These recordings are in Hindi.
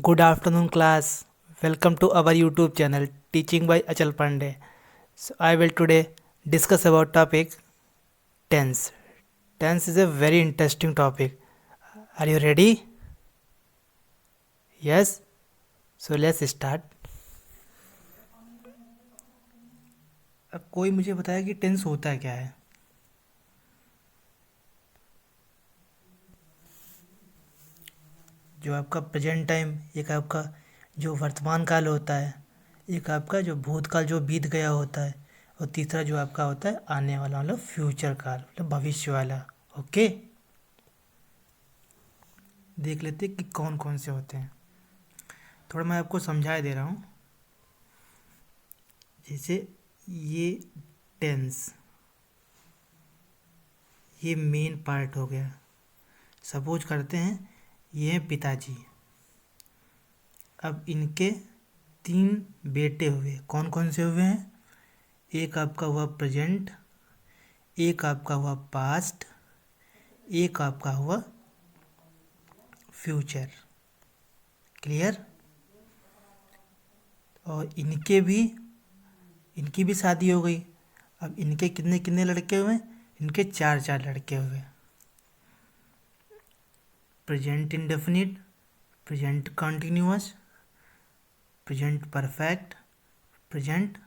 Good afternoon, class. Welcome to our YouTube channel, Teaching by Achal Pandey. So, I will today discuss about topic tense. Tense is a very interesting topic. Are you ready? Yes. So let's start. अब कोई मुझे बताया कि टेंस होता क्या है। जो आपका प्रेजेंट टाइम, एक आपका जो वर्तमान काल होता है, एक आपका जो भूतकाल जो बीत गया होता है, और तीसरा जो आपका होता है आने वाला, मतलब फ्यूचर काल, मतलब भविष्य वाला। ओके, देख लेते हैं कि कौन कौन से होते हैं। थोड़ा मैं आपको समझा दे रहा हूँ। जैसे ये टेंस, ये मेन पार्ट हो गया। सपोज करते हैं ये हैं पिताजी। अब इनके 3 बेटे हुए। कौन कौन से हुए हैं? एक आपका हुआ प्रेजेंट, एक आपका हुआ पास्ट, एक आपका हुआ फ्यूचर। क्लियर? और इनकी भी शादी हो गई। अब इनके कितने कितने लड़के हुए? इनके 4 लड़के हुए। Present indefinite, present continuous, present perfect, present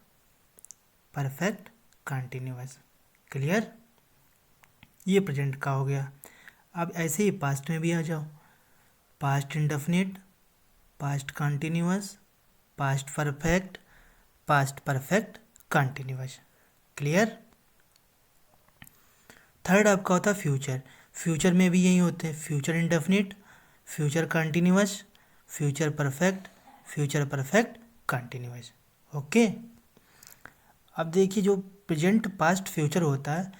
perfect continuous. Clear? ये प्रेजेंट का हो गया। अब ऐसे ही पास्ट में भी आ जाओ। Past indefinite, past continuous, past perfect, past perfect continuous. Clear? Third आपका होता है फ्यूचर। फ्यूचर में भी यही होते हैं, future indefinite, future continuous, future perfect, future perfect continuous. Okay. अब देखिए, जो प्रेजेंट पास्ट फ्यूचर होता है,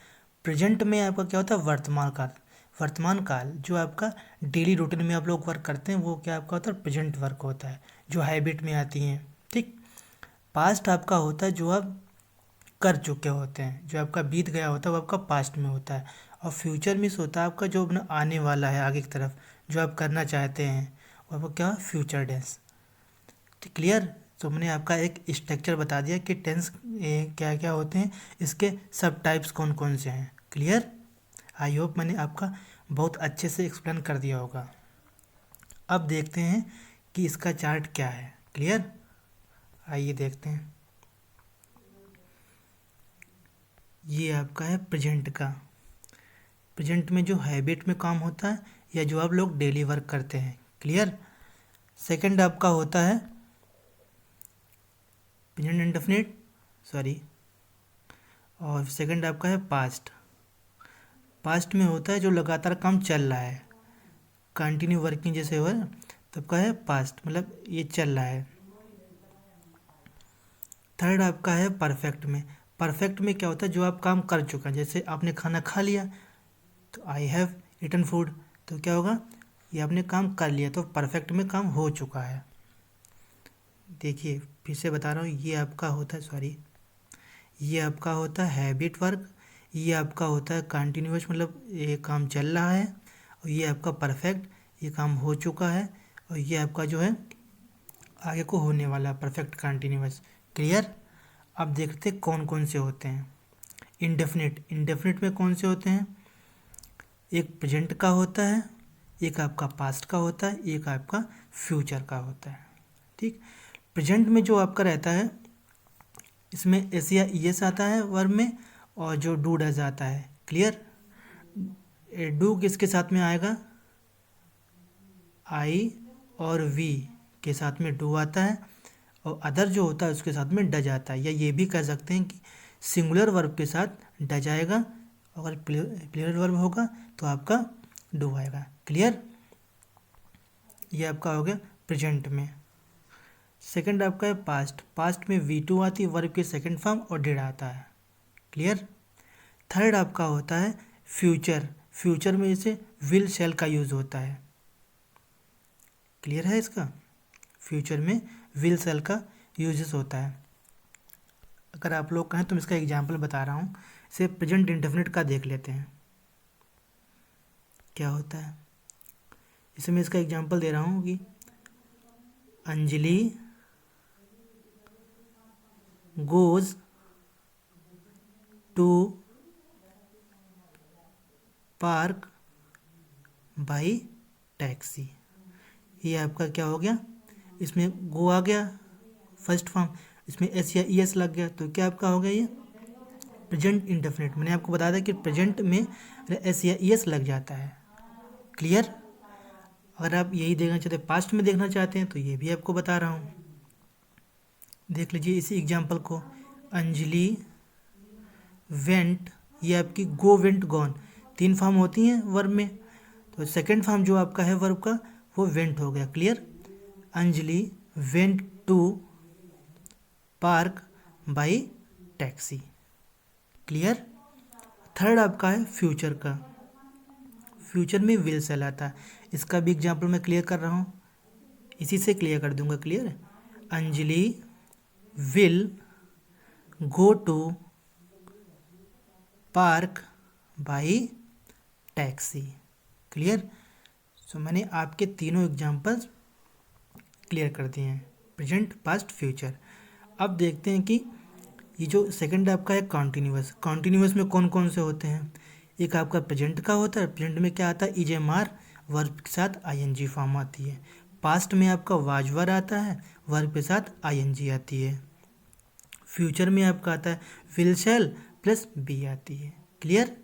प्रेजेंट में आपका क्या होता है? वर्तमान काल। वर्तमान काल जो आपका डेली रूटीन में आप लोग वर्क करते हैं, वो क्या आपका होता है? प्रेजेंट वर्क होता है, जो हैबिट में आती हैं। ठीक। पास्ट आपका होता है जो आप कर चुके होते हैं, जो आपका बीत गया होता है वो आपका पास्ट में होता है। और फ्यूचर मीन्स होता है आपका जो अपना आने वाला है, आगे की तरफ जो आप करना चाहते हैं, और वो क्या? Future tense. ठीक, क्लियर? तो मैंने आपका एक स्ट्रक्चर बता दिया कि टेंस क्या क्या होते हैं, इसके सब टाइप्स कौन कौन से हैं। क्लियर? आई होप मैंने आपका बहुत अच्छे से एक्सप्लेन कर दिया होगा। अब देखते हैं कि इसका चार्ट क्या है। क्लियर? आइए देखते हैं। ये आपका है प्रेजेंट का। प्रेजेंट में जो हैबिट में काम होता है, या जो आप लोग डेली वर्क करते हैं। क्लियर? सेकंड आपका होता है प्रेजेंट इंडेफिनिट, सॉरी, और सेकंड आपका है पास्ट। पास्ट में होता है जो लगातार काम चल रहा है, कंटिन्यू वर्किंग जैसे हो, तब का है पास्ट, मतलब ये चल रहा है। थर्ड आपका है परफेक्ट में। परफेक्ट में क्या होता है? जो आप काम कर चुका है, जैसे आपने खाना खा लिया तो आई हैव ईटन फूड, तो क्या होगा? ये आपने काम कर लिया, तो परफेक्ट में काम हो चुका है। देखिए फिर से बता रहा हूँ, ये आपका होता है, सॉरी, ये आपका होता है हैबिट वर्क, ये आपका होता है कंटिन्यूअस, मतलब ये काम चल रहा है, और ये आपका परफेक्ट, ये काम हो चुका है, और ये आपका जो है आगे को होने वाला परफेक्ट कंटिन्यूअस। क्लियर? अब देखते हैं कौन कौन से होते हैं। इंडेफिनिट, इंडेफिनिट में कौन से होते हैं? एक प्रेजेंट का होता है, एक आपका पास्ट का होता है, एक आपका फ्यूचर का होता है। ठीक। प्रेजेंट में जो आपका रहता है, इसमें एस या ई एस आता है वर्ब में, और जो डू डज आता है। क्लियर? डू किसके साथ में आएगा? आई और वी के साथ में डू आता है, और अदर जो होता है उसके साथ में डज आता है। या ये भी कह सकते हैं कि सिंगुलर वर्ब के साथ डज आएगा, अगर प्लूरल वर्ब होगा तो आपका डू आएगा। क्लियर? ये आपका हो गया प्रेजेंट में। सेकंड आपका है पास्ट। पास्ट में वी टू आती है, वर्ब के सेकंड फॉर्म, और डिड आता है। क्लियर? थर्ड आपका होता है फ्यूचर। फ्यूचर में जैसे विल शैल का यूज़ होता है। क्लियर है इसका? फ्यूचर में विल शैल का यूजेस होता है। अगर आप लोग कहें तो मैं इसका एग्जाम्पल बता रहा हूँ। से प्रेजेंट इंडेफिनिट का देख लेते हैं क्या होता है। इसमें इसका एग्जाम्पल दे रहा हूँ कि Anjali goes to park by taxi. ये आपका क्या हो गया, इसमें गो आ गया फर्स्ट फॉर्म, इसमें एस या ई एस लग गया, तो क्या आपका हो गया ये प्रेजेंट इंडेफिनिट। मैंने आपको बताया था कि प्रेजेंट में एस या ई एस लग जाता है। क्लियर। अगर आप यही देखना चाहते हैं, पास्ट में देखना चाहते हैं, तो ये भी आपको बता रहा हूँ। देख लीजिए इसी एग्जाम्पल को, अंजलि वेंट, ये आपकी गो वेंट गॉन, 3 फॉर्म होती हैं वर्ब में, तो सेकंड फॉर्म जो आपका है वर्ब का वो वेंट हो गया। Clear. Anjali went to park by taxi. Clear. Third आपका है फ्यूचर का, फ्यूचर में विल सेल आता है, इसका भी एग्जाम्पल मैं क्लियर कर रहा हूँ, इसी से क्लियर कर दूंगा। क्लियर है। Anjali will go to park by taxi. Clear. So मैंने आपके तीनों एग्जाम्पल्स क्लियर कर दिए हैं, प्रेजेंट पास्ट फ्यूचर। अब देखते हैं कि ये जो सेकंड आपका है कॉन्टीन्यूअस, कॉन्टीन्यूअस में कौन कौन से होते हैं। एक आपका प्रेजेंट का होता है, प्रेजेंट में क्या आता है, इज एम आर, वर्ब के साथ आईएनजी फॉर्म आती है। पास्ट में आपका वाजवर आता है, वर्ब के साथ आईएनजी आती है। फ्यूचर में आपका आता है विल शैल प्लस बी आती है। क्लियर।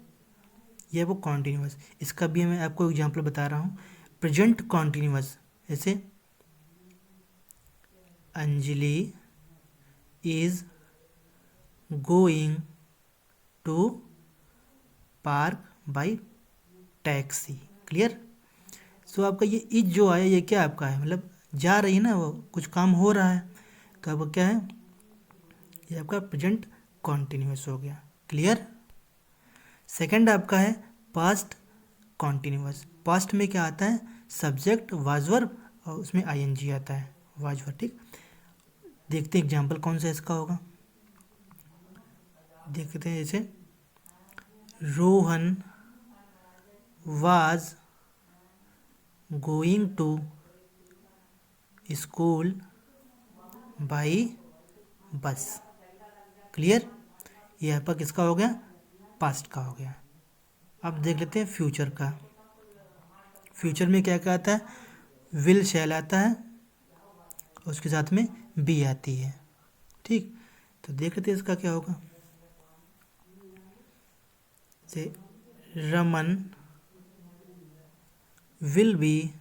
ये वो कॉन्टीन्यूअस, इसका भी मैं आपको एग्जांपल बता रहा हूँ। प्रेजेंट कॉन्टीन्यूअस ऐसे, Anjali is going to park by taxi. Clear. So आपका ये इज जो आया ये क्या आपका है, मतलब जा रही है ना, वो कुछ काम हो रहा है, तो आपका क्या है, ये आपका प्रेजेंट कॉन्टीन्यूअस हो गया। क्लियर। सेकंड आपका है पास्ट कॉन्टीन्यूअस, पास्ट में क्या आता है, सब्जेक्ट वाज वर्ब और उसमें आईएनजी आता है, वाज वर्ब। ठीक। देखते हैं एग्जांपल कौन सा इसका होगा, देखते हैं। जैसे Rohan was going to school by bus. Clear. ये आपका किसका हो गया, पास्ट का हो गया। अब देख लेते हैं फ्यूचर का। फ्यूचर में क्या क्या आता है, विल शैल आता है, उसके साथ में बी आती है। ठीक। तो देख लेते हैं इसका क्या होगा। से Raman will be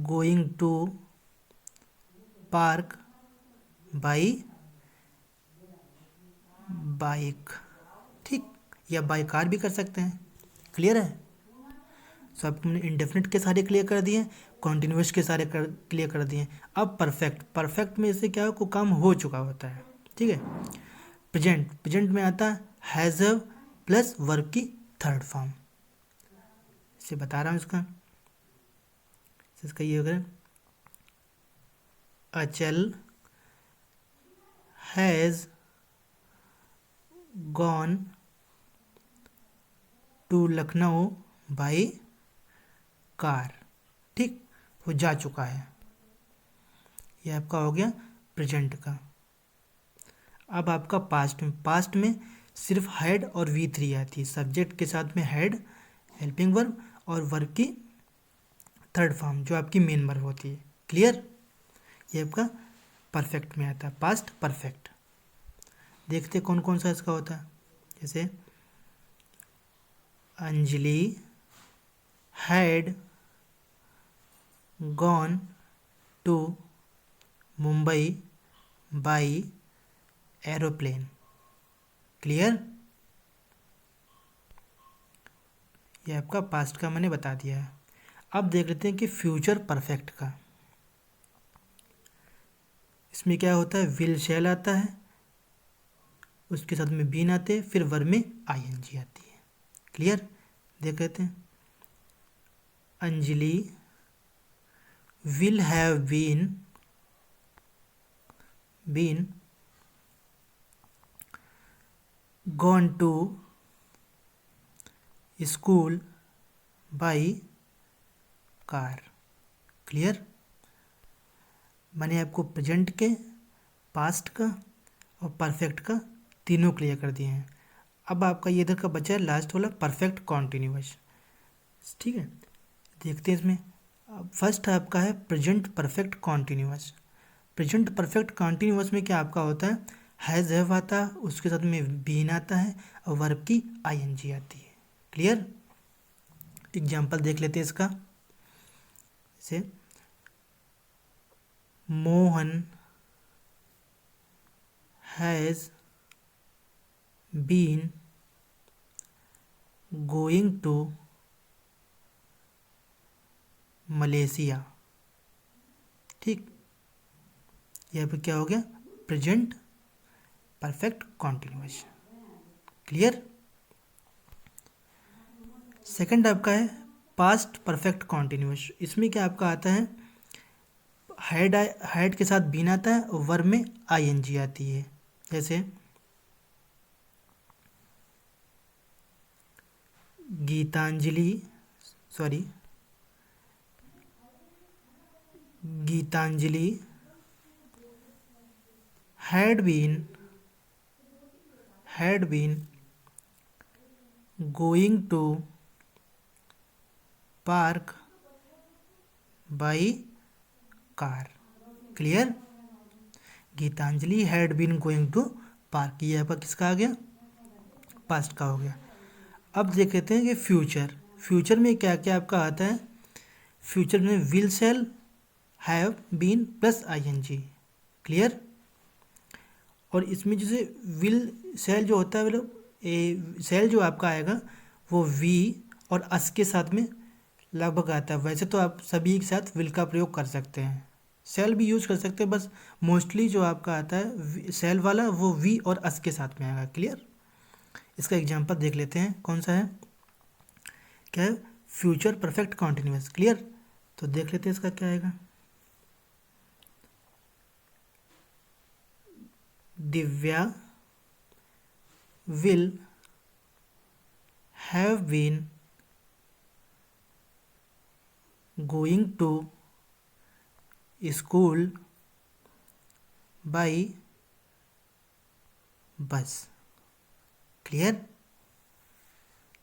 going to park by bike. ठीक। या बाई कार भी कर सकते हैं। क्लियर है। सो आपको हमने इंडेफिनिट के सारे क्लियर कर दिए, कॉन्टिन्यूस के सारे क्लियर कर दिए। अब परफेक्ट, परफेक्ट में इससे क्या हो, कोई काम हो चुका होता है। ठीक है। प्रेजेंट, प्रेजेंट में आता है हैज़ प्लस वर्ब की थर्ड फॉर्म, इसे बता रहा हूँ इसका ये होगा, Achal has gone to Lucknow by car. ठीक। वो जा चुका है। ये आपका हो गया प्रेजेंट का। अब आपका पास्ट में, पास्ट में सिर्फ हैड और V3 आती है, सब्जेक्ट के साथ में हैड हेल्पिंग वर्ब और वर्ब की थर्ड फॉर्म जो आपकी मेन वर्ब होती है। क्लियर। ये आपका परफेक्ट में आता है, पास्ट परफेक्ट। देखते कौन कौन सा इसका होता है। जैसे Anjali had gone to Mumbai by aeroplane. Clear. ये आपका पास्ट का मैंने बता दिया है। अब देख लेते हैं कि फ्यूचर परफेक्ट का। इसमें क्या होता है, विल शैल आता है, उसके साथ में बीन आते हैं, फिर वर्ब में आईएनजी आती है। क्लियर। देख लेते हैं। Anjali will have been gone to school by car. Clear. मैंने आपको प्रेजेंट के, पास्ट का और परफेक्ट का तीनों क्लियर कर दिए हैं। अब आपका ये इधर का बचा है लास्ट वाला परफेक्ट कॉन्टिन्यूअस। ठीक है, देखते हैं इसमें। फर्स्ट आपका है present perfect continuous. Present perfect continuous में क्या आपका होता है, हैज़ हैव आता है, उसके साथ में बीन आता है और वर्ब की आईएनजी आती है। क्लियर। एग्जाम्पल देख लेते हैं इसका। जैसे Mohan has been going to Malaysia. ठीक, यहाँ पे क्या हो गया, present perfect continuous. Clear. Second आपका है पास्ट परफेक्ट कॉन्टिन्यूअस। इसमें क्या आपका आता है, हैड के साथ बीन आता है और वर्ब में आईएनजी आती है। जैसे Geetanjali had been going to park by car। Clear. Geetanjali had been going to park, ये आपका किसका आ गया, पास्ट का हो गया। अब देख लेते हैं कि फ्यूचर में क्या क्या आपका आता है। फ्यूचर में will shall have been plus ING. Clear. और इसमें जैसे विल शैल जो होता है, मतलब शैल जो आपका आएगा वो वी और अस के साथ में लगभग आता है। वैसे तो आप सभी के साथ विल का प्रयोग कर सकते हैं, शैल भी यूज कर सकते हैं, बस मोस्टली जो आपका आता है शैल वाला वो वी और अस के साथ में आएगा। क्लियर। इसका एग्जांपल देख लेते हैं, कौन सा है, क्या है, फ्यूचर परफेक्ट कॉन्टिन्यूअस। क्लियर। तो देख लेते हैं इसका क्या आएगा। Divya will have been going to school by bus। Clear.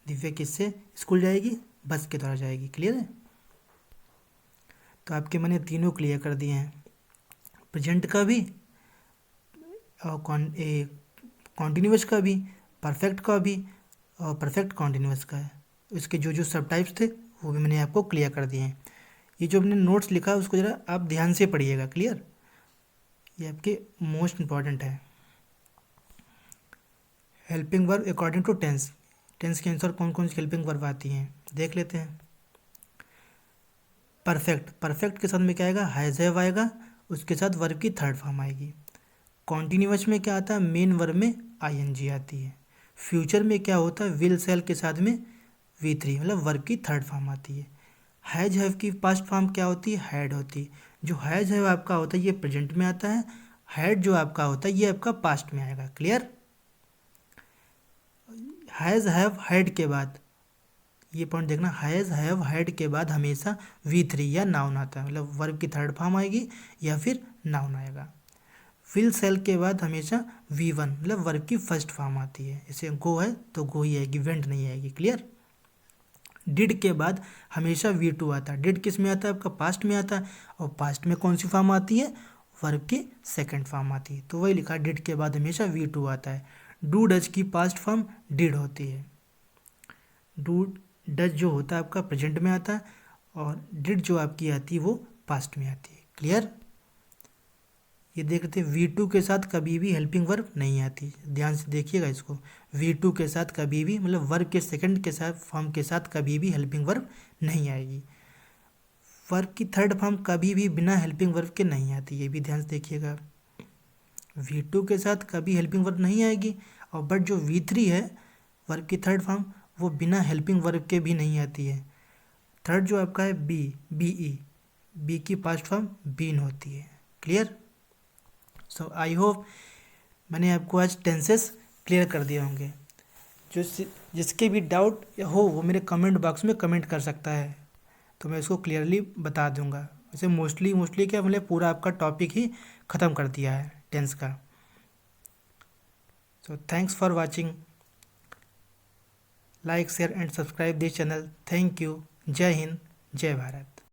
Divya किससे स्कूल जाएगी, बस के द्वारा जाएगी। क्लियर है। तो आपके मैंने तीनों क्लियर कर दिए हैं, प्रेजेंट का भी और कॉन्टिन्यूअस का भी, परफेक्ट का भी और परफेक्ट कॉन्टिन्यूअस का है। इसके जो जो सब टाइप्स थे वो भी मैंने आपको क्लियर कर दिए हैं। ये जो हमने नोट्स लिखा है उसको ज़रा आप ध्यान से पढ़िएगा। क्लियर। ये आपके मोस्ट इम्पॉर्टेंट है। Helping verb according to tense, tense के अनुसार कौन कौन सी हेल्पिंग वर्ब आती हैं देख लेते हैं। परफेक्ट के साथ में क्या आएगा, हैज़ हैव आएगा, उसके साथ वर्ब की थर्ड फॉर्म आएगी। कॉन्टिन्यूअस में क्या आता है, मेन वर्ब में आईएनजी आती है। फ्यूचर में क्या होता है, विल शैल के साथ में V3 मतलब वर्ब की थर्ड फॉर्म आती है। हैज हैव की पास्ट फॉर्म क्या होती है, हैड होती है। जो हैज हैव आपका होता है ये प्रेजेंट में आता है, हैड जो आपका होता है ये आपका पास्ट में आएगा। क्लियर। हैज़ हैव हैड के बाद, ये पॉइंट देखना, हैज़ हैव हैड के बाद हमेशा V3 या नाउन आता है, मतलब वर्ब की थर्ड फॉर्म आएगी या फिर नाउन आएगा। विल शैल के बाद हमेशा V1 मतलब वर्ब की फर्स्ट फॉर्म आती है। जैसे गो है तो गो ही आएगी, वेंट नहीं आएगी। क्लियर। डिड के बाद हमेशा V2 आता है। डिड किस में आता है, आपका पास्ट में आता है, और पास्ट में कौन सी फॉर्म आती है, वर्ब की सेकंड फॉर्म आती है। तो वही लिखा, डिड के बाद हमेशा V2 आता है। डू डज की पास्ट फॉर्म डिड होती है। डू डज जो होता है आपका प्रेजेंट में आता है, और डिड जो आपकी आती है वो पास्ट में आती है। क्लियर। ये देखते हैं V2 के साथ कभी भी हेल्पिंग वर्ब नहीं आती, ध्यान से देखिएगा इसको। V2 के साथ कभी भी मतलब वर्ब के सेकंड के साथ फॉर्म के साथ कभी भी हेल्पिंग वर्ब नहीं आएगी। वर्ब की थर्ड फॉर्म कभी भी बिना हेल्पिंग वर्ब के नहीं आती, ये भी ध्यान से देखिएगा। V2 के साथ कभी हेल्पिंग वर्ब नहीं आएगी, और बट जो V3 है वर्ब की थर्ड फॉर्म वो बिना हेल्पिंग वर्ब के भी नहीं आती है। थर्ड जो आपका है बी की पास्ट फॉर्म बीन होती है। क्लियर। सो आई होप मैंने आपको आज टेंसेस क्लियर कर दिए होंगे। जो जिसके भी डाउट हो वो मेरे कमेंट बॉक्स में कमेंट कर सकता है, तो मैं उसको क्लियरली बता दूंगा। जैसे मोस्टली क्या मतलब पूरा आपका टॉपिक ही ख़त्म कर दिया है टेंस का। So thanks for watching, like share and subscribe this channel. Thank you. जय हिंद, जय भारत।